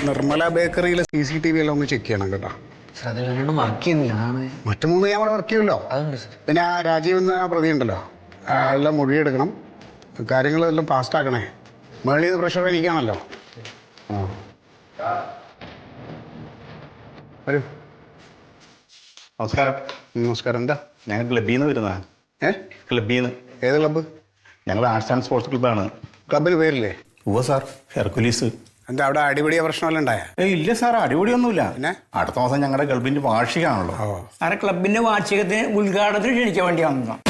നിർമ്മല ബേക്കറിയിൽ CCTV എല്ലാം ഒന്ന് ചെക്ക് ചെയ്യണം കേട്ടോ. മറ്റു 3 ഞാൻ അവിടെ വർക്ക് ചെയ്യുമല്ലോ. പിന്നെ ആ രാജീവ് എന്ന പ്രതി ഉണ്ടല്ലോ, എല്ലാം മൊഴിയെടുക്കണം, കാര്യങ്ങളെല്ലാം ഫാസ്റ്റാക്കണേ. മേളിൽ നിന്ന് പ്രഷർ എനിക്കാണല്ലോ. വരൂ. നമസ്കാരം. നമസ്കാരം. എന്താ? ഞങ്ങൾ ക്ലബ്ബിൽ നിന്ന് വരുന്നതാണ്. ക്ലബ്ബിൽ നിന്ന്. ഏത് ക്ലബ്ബ്? ഞങ്ങൾ ആർട്സ് ആൻഡ് സ്പോർട്സ് ക്ലബ്ബാണ്. ക്ലബിന് പേരില്ലേ? ഉവ്വ സാർ, ഹെർക്കുലീസ്. എന്താ അവിടെ അടിപിടിയ പ്രശ്നമെല്ലാം ഉണ്ടായ? ഇല്ല സാർ, അടിപൊളിയൊന്നുമില്ല. പിന്നെ അടുത്ത മാസം ഞങ്ങളുടെ ക്ലബിന്റെ വാർഷികമാണല്ലോ. സാറെ ക്ലബിന്റെ വാർഷികത്തിന് ഉദ്ഘാടനത്തിന് ക്ഷണിക്കാൻ വേണ്ടി വന്നതാണ്.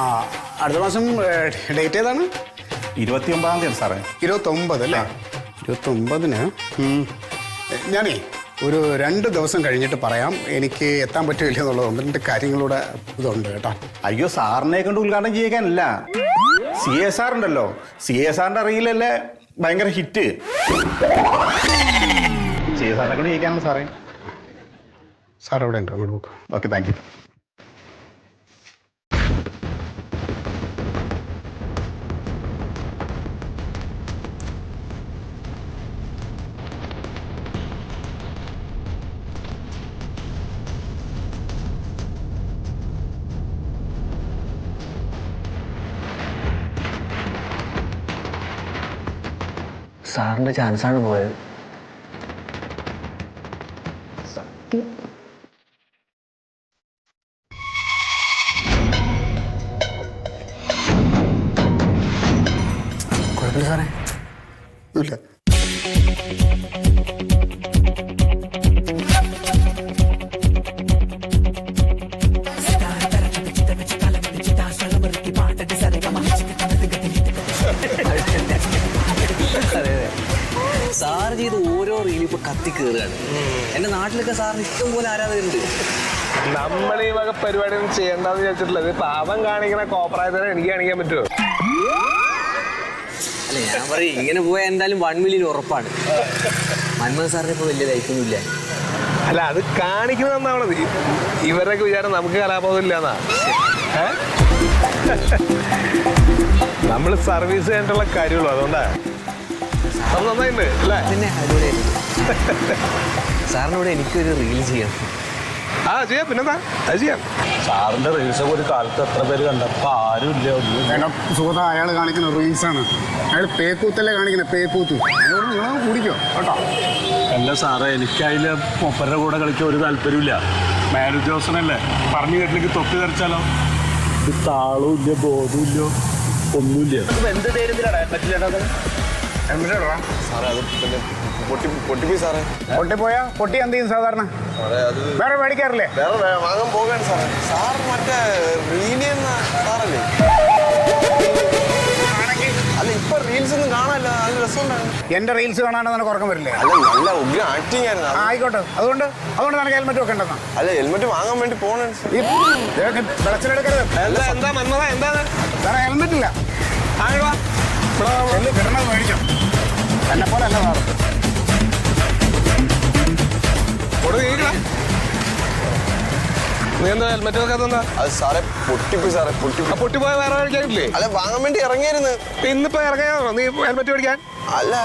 ആ, അടുത്ത മാസം ഡേറ്റ് ഏതാണ്? 29-ാം തീയതി സാറേ. 29 അല്ലേ? 29-ന് ഞാനേ ഒരു 2 ദിവസം കഴിഞ്ഞിട്ട് പറയാം. എനിക്ക് എത്താൻ പറ്റില്ല എന്നുള്ളത് 1-2 കാര്യങ്ങളുടെ ഇതുണ്ട് കേട്ടോ. അയ്യോ, സാറിനെ കൊണ്ട് ഉദ്ഘാടനം ചെയ്യിക്കാനല്ല, CSR ഉണ്ടല്ലോ, CSRന്റെ അറിയില്ലല്ലേ ഭയങ്കര ഹിറ്റ്. CSRനെ കൊണ്ട് ചെയ്യിക്കാനാണ് സാറേ. സാർ അവിടെ ഉണ്ട്, അങ്ങോട്ട് നോക്ക്. Okay, thank you. സാറിന്റെ ചാൻസാണ് പോയത്. കുഴപ്പമില്ല സാറേ, ഇല്ല. സാർ ചെയ്ത് ഓരോ റീലും ഇപ്പൊ കത്തി കയറുകയാണ്. എന്റെ നാട്ടിലൊക്കെ സാറിന് ഇഷ്ടം പോലെ ആരാധകരുണ്ട്. നമ്മൾ ഈ വക പരിപാടി ഒന്നും ചെയ്യണ്ടെന്ന് വിചാരിച്ചിട്ടുള്ളത്. പാപം കാണിക്കണ കോപ്രായത്തിനെ എനിക്ക് കാണിക്കാൻ പറ്റുമോ? അല്ല, ഞാൻ പറയും ഇങ്ങനെ പോയാൽ എന്തായാലും 1 മില്യൺ ഉറപ്പാണ്. മന്മോഹൻ സാറിന് ഇപ്പൊ വലിയ ലൈഫൊന്നും ഇല്ല. അല്ല, അത് കാണിക്കുന്നതെന്നാണത്. ഇവരൊക്കെ വിചാരം നമുക്ക് കലാബോധം ഇല്ലാന്നാ. നമ്മൾ സർവീസ് ചെയ്തിട്ടുള്ള കാര്യമുള്ളൂ, അതുകൊണ്ടാ നന്നായിട്ടുണ്ട് അല്ലേ? പിന്നെ അടിപൊളിയായിട്ട് സാറിനോട് എനിക്കൊരു റീൽ ചെയ്യണം. ആ ചെയ്യാം, പിന്നെന്താ, അത് ചെയ്യാം. സാറിന്റെ റീൽസൊക്കെ ഒരു കാലത്ത് എത്ര പേര് കണ്ടപ്പോ ആരും ഇല്ല. എടാ സുഹൃത്ത്, അയാൾ കാണിക്കുന്ന റീൽസാണ്. അയാൾ പേക്കൂത്തല്ലേ കാണിക്കുന്നത്, പേക്കൂത്ത്. അതിനോട് നിങ്ങളൊന്ന് കൂടിക്കോ കേട്ടോ. അല്ല സാറേ, എനിക്ക് അതിൽ മൂപ്പരുടെ കൂടെ കളിക്കാൻ ഒരു താല്പര്യമില്ല. മാനു ജോസനല്ലേ പറഞ്ഞു കേട്ടിലേക്ക് തൊട്ട് തെറിച്ചാലോ? ഇത് താളവും ഇല്ല, ബോധവും ഇല്ല, ഒന്നുമില്ല. എന്ത് തരുന്നില്ലടാ പറ്റില്ല. പൊട്ടിപ്പോയാ പൊട്ടി എന്ത് ചെയ്യും സാധാരണ? വേറെ മേടിക്കാറില്ലേ? വാങ്ങാൻ പോകാൻ സാറേ. സാർ മറ്റേ റീൽ ചെയ്യുന്ന സാറല്ലേ? അല്ല, ഇപ്പൊ റീൽസ് ഒന്നും കാണാനല്ല, നല്ല രസമുണ്ടായിരുന്നു. എന്റെ റീൽസ് കാണാൻ നിനക്ക് ഉറക്കം വരില്ലേ? അല്ല, നല്ല ഉഗ്ര ആക്ടിങ് ആയിരുന്നു. ആയിക്കോട്ടെ, അതുകൊണ്ട് നിനക്ക് ഹെൽമെറ്റ് ഒക്കെ ഉണ്ടെന്നാ? അല്ല, ഹെൽമെറ്റ് വാങ്ങാൻ വേണ്ടി പോണേ. വിളച്ചിലെടുക്കരുത്. എന്താ മന്മത, എന്താണ്? വേറെ ഹെൽമെറ്റ് ഇല്ല. കിടന്നത് മേടിച്ചോ. എന്നെ പോലെ അല്ല സാറ്. നീ എന്താ ഹെൽമെറ്റ് വെക്കാത്ത? അത് സാറേ പൊട്ടിപ്പോയി. സാറേ പൊട്ടിപ്പോയ വേറെ കഴിക്കാനില്ലേ? അല്ല, വാങ്ങാൻ വേണ്ടി ഇറങ്ങിയായിരുന്നു. ഇന്നിപ്പോ ഇറങ്ങിയാണോ നീ ഹെൽമെറ്റ് മേടിക്കാൻ? അല്ല,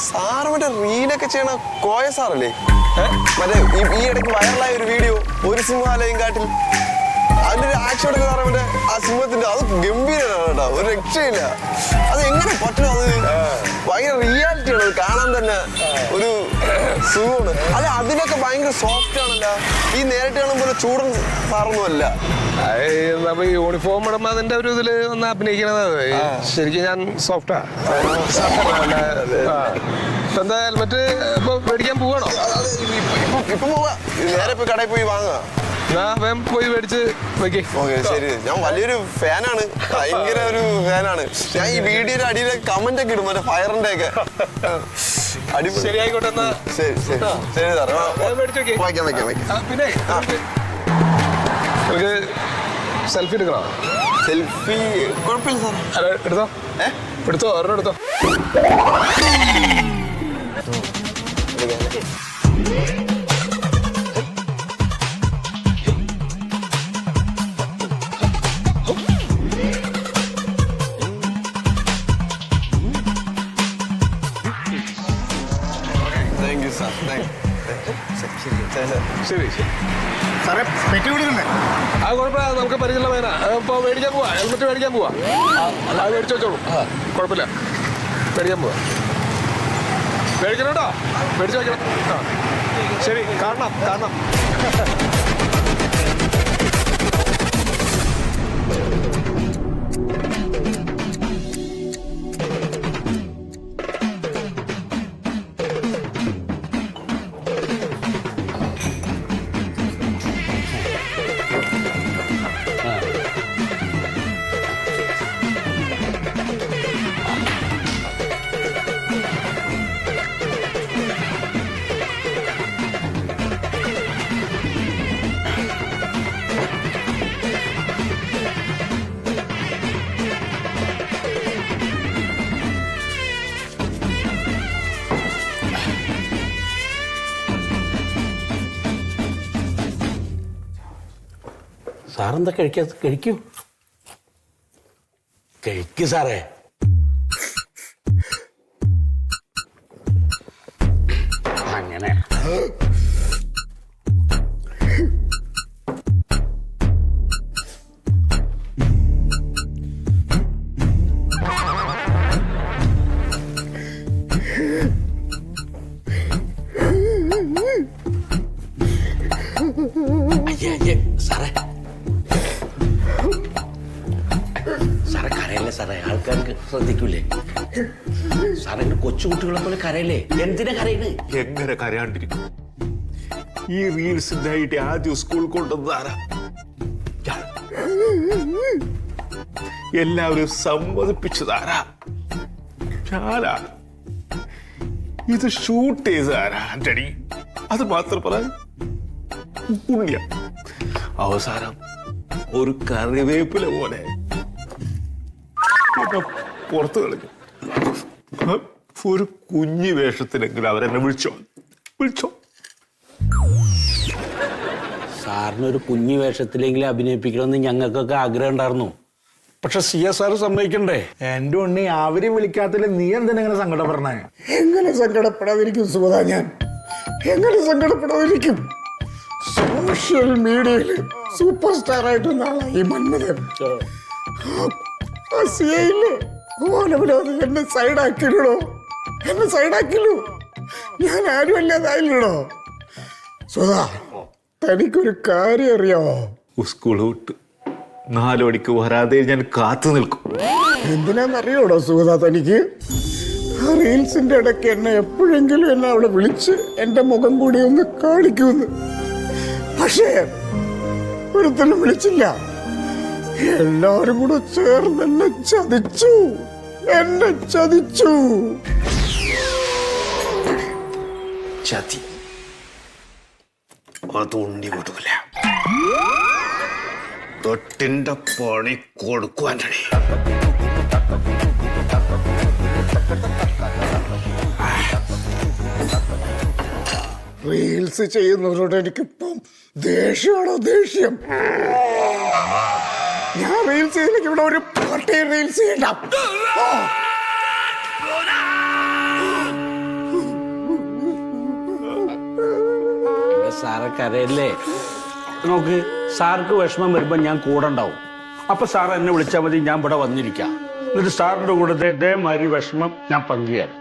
സാറ് മറ്റേ റീലൊക്കെ ചെയ്യണ കോയ സാറല്ലേ? മറ്റേ ഈ ഇടയ്ക്ക് വൈറലായ ഒരു വീഡിയോ, ഒരു സിംഹാലയം കാട്ടിൽ. അതിന്റെ ആക്ഷൻ എടുക്കുന്ന സാറേ, മറ്റേ ആ സിംഹത്തിന്റെ, അത് ഗംഭീരമാണ് കേട്ടോ, ഒരു രക്ഷയില്ല. അത് എങ്ങനെ പറ്റും? അത് ഭയങ്കര റിയാലിറ്റിയാണ്, അത് കാണാൻ തന്നെ ഒരു സുഖമാണ്. അല്ല, അതിനൊക്കെ ഭയങ്കര സോഫ്റ്റ് ആണല്ലോ. ഈ നേരിട്ട് കാണുമ്പോൾ ചൂടൻ സാറൊന്നും അല്ല. നമ്മ യൂണിഫോം ഇടുമ്പോ അതിന്റെ ഒരു ഇതില് ഒന്ന് അഭിനയിക്കണത്. ശരിക്കും ഞാൻ സോഫ്റ്റാ. എന്താ ഹെൽമെറ്റ് ഇപ്പൊ മേടിക്കാൻ പോവാണോ? ഇപ്പൊ പോവാ, നേരെ ഇപ്പൊ കടയിൽ പോയി വാങ്ങുക. പോയി മേടിച്ച് വെക്കേ. ശരി, ഞാൻ വലിയൊരു ഫാനാണ്, ഭയങ്കര ഒരു ഫാനാണ്. ഞാൻ ഈ വീഡിയോയുടെ അടിയിലെ കമന്റ് ഒക്കെ ഇടും, മറ്റേ ഫയറിന്റെ ഒക്കെ. ശരി, ആയിക്കോട്ടെ. എന്നാ ശരി സാറേ, വായിക്കാം. പിന്നെ നമുക്ക് സെൽഫി എടുക്കണോ? സെൽഫി കുഴപ്പമില്ല സാർ. എടുത്തോ, ഒരെണ്ണം എടുത്തോ. യു സാർ ശരി സാറേ പെട്ടി കൊടുക്കണ്ടേ? ആ കുഴപ്പമില്ല, നമുക്ക് പരിചയമുള്ള വേന ഇപ്പോൾ മേടിക്കാൻ പോവാ, ഹെൽമെറ്റ് മേടിക്കാൻ പോവാ. അത് മേടിച്ചു വെച്ചോളൂ, കുഴപ്പമില്ല, മേടിക്കാൻ പോവാ. മേടിക്കണം കേട്ടോ, മേടിച്ചു വയ്ക്കണം. ആ ശരി, കാണണം കാണണം. സാറെന്താ കഴിക്കൂ സാറേ. അങ്ങനെ സാറേ സാറേ കരയല്ലേ സാറേ, ആൾക്കാർക്ക് ശ്രദ്ധിക്കൂലേ സാറേ? കൊച്ചുകുട്ടികളെ പോലെ കരയല്ലേ, എന്തിനാ കരയുന്നത്? എങ്ങനെ കരയാണ്ടിരിക്കും? ഈ റീൽസിന്റെ ആയിട്ട് ആദ്യം സ്കൂൾ കൊണ്ടുവന്നാരാ? എല്ലാവരും സമ്മതിപ്പിച്ചതാരാ? ഞാനാ. ഇത് ഷൂട്ട് ചെയ്തതാരാ? ആന്റണി. അത് മാത്രം പറയാൻ പുണ്യം. അവസാനം ഒരു കറിവേപ്പില പോലെ പുറത്തു കളഞ്ഞു. ഒരു കുഞ്ഞു വേഷത്തിലെങ്കിലും അവരെന്നെ വിളിച്ചോ. സാറിനൊരു കുഞ്ഞു വേഷത്തിലെങ്കിലും അഭിനയിപ്പിക്കണമെന്ന് ഞങ്ങൾക്കൊക്കെ ആഗ്രഹം ഉണ്ടായിരുന്നു. പക്ഷെ CSR സമ്മതിക്കണ്ടേ? എന്റെ ഉണ്ണി അവര് വിളിക്കാത്തില്ല, നീ എന്തിനെങ്ങനെ സങ്കടപ്പെടണേ? എങ്ങനെ സങ്കടപ്പെടാതിരിക്കും സുഗത? ഞാൻ എങ്ങനെ സങ്കടപ്പെടാതിരിക്കും? സോഷ്യൽ മീഡിയയിൽ സൂപ്പർ സ്റ്റാർ ആയിട്ട് നാളായി മന്മഥൻ. എന്നെ സൈഡാക്കില്ലോ, ഞാൻ ആരും അല്ലാതായില്ലടോ. സുഗത, തനിക്കൊരു കാര്യം അറിയാമോ? സ്കൂൾ വിട്ട് 4 മണിക്ക് വരാതെ ഞാൻ കാത്തു നിൽക്കും. എന്തിനാന്നറിയോടോ സുഗത തനിക്ക്? ആ റീൽസിന്റെ ഇടയ്ക്ക് എപ്പോഴെങ്കിലും എന്നെ അവിടെ വിളിച്ച് എന്റെ മുഖം കൂടി ഒന്ന് കാണിക്കുമെന്ന്. പക്ഷേ ഒരുത്തനും വിളിച്ചില്ല. എല്ലാവരും കൂടെ ചേർന്ന് എന്നെ ചതിച്ചു. ചതി അത് ഉണ്ണി കൊടുക്കില്ല. തൊട്ടിന്റെ പണി കൊടുക്കുവാൻ. റീൽസ് ചെയ്യുന്നവരോട് എനിക്കിപ്പം ദേഷ്യം. ഞാൻ റീൽസ് ചെയ്തില്ലെങ്കിൽ ഇവിടെ ഒരു പാർട്ടി റീൽസ് ചെയ്യണ്ട. സാറെ കരയല്ലേ? നോക്ക്, സാർക്ക് വിഷമം വരുമ്പോൾ ഞാൻ കൂടെ ഉണ്ടാവും. അപ്പൊ സാർ എന്നെ വിളിച്ചാൽ മതി, ഞാൻ ഇവിടെ വന്നിരിക്കാം. എന്നിട്ട് സാറിന്റെ കൂടെ ഇതേമാതിരി വിഷമം ഞാൻ പങ്കുചേരാം.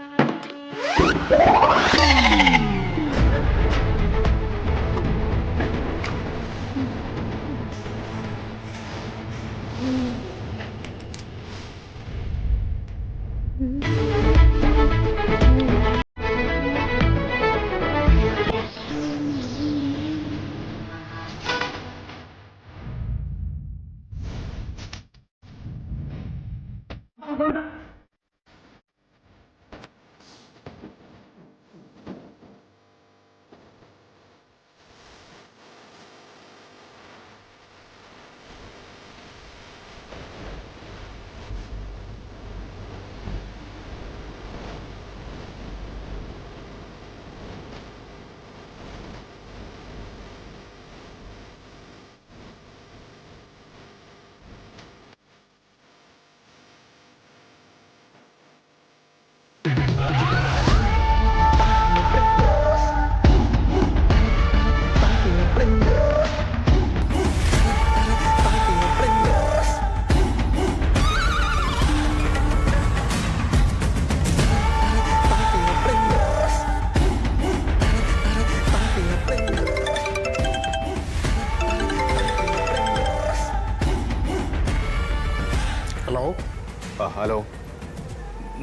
ഹലോ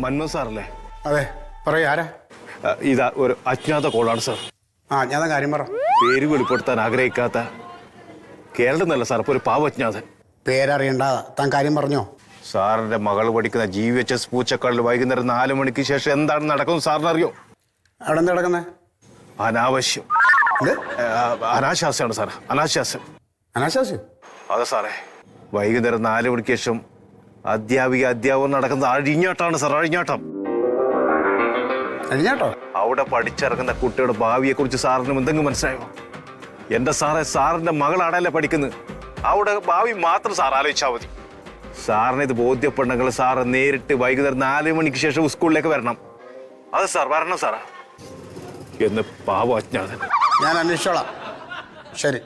മന്മഥ് സാറല്ലേ? അതെ, പറയൂ, ആരാ? ഇതാ ഒരു അജ്ഞാത കോളാണ് സാർ. ആ, ഞാൻ കാര്യം പറ. പേര് വെളിപ്പെടുത്താൻ ആഗ്രഹിക്കാത്ത കേരളം നല്ല സാർ, ഇപ്പോൾ ഒരു പാവ അജ്ഞാതൻ. പേരറിയണ്ട, താൻ കാര്യം പറഞ്ഞോ. സാറിന്റെ മകൾ പഠിക്കുന്ന GVHS പൂച്ചക്കാളിൽ വൈകുന്നേരം 4 മണിക്ക് ശേഷം എന്താണ് നടക്കുന്നത് സാറിന് അറിയോ? അവിടെ എന്താ കിടക്കുന്നത്? അനാവശ്യം, അനാശാസ്യമാണ് സാർ, അനാശാസ്യം. അനാശാസ്യം? അതെ സാറേ, വൈകുന്നേരം 4 മണിക്ക് ശേഷം അധ്യാപകർ നടക്കുന്ന അഴിഞ്ഞാട്ടാണ് സാർ, അഴിഞ്ഞാട്ടം. കഴിഞ്ഞാട്ടോ? അവിടെ പഠിച്ചിറങ്ങുന്ന കുട്ടിയുടെ ഭാവിയെ കുറിച്ച് സാറിന് എന്തെങ്കിലും മനസ്സിലായോ? എന്റെ സാറേ, സാറിന്റെ മകളാണല്ലേ പഠിക്കുന്നത്, അവിടെ ഭാവി മാത്രം സാർ ആലോചിച്ചാൽ മതി. സാറിന് ഇത് ബോധ്യപ്പെടണമെങ്കിൽ സാറ് നേരിട്ട് വൈകുന്നേരം 4 മണിക്ക് ശേഷം സ്കൂളിലേക്ക് വരണം. അതെ സാർ, വരണം സാറാ എന്ന് പാവ അജ്ഞാതൻ. ഞാൻ അന്വേഷിച്ചോളാം. ശരി.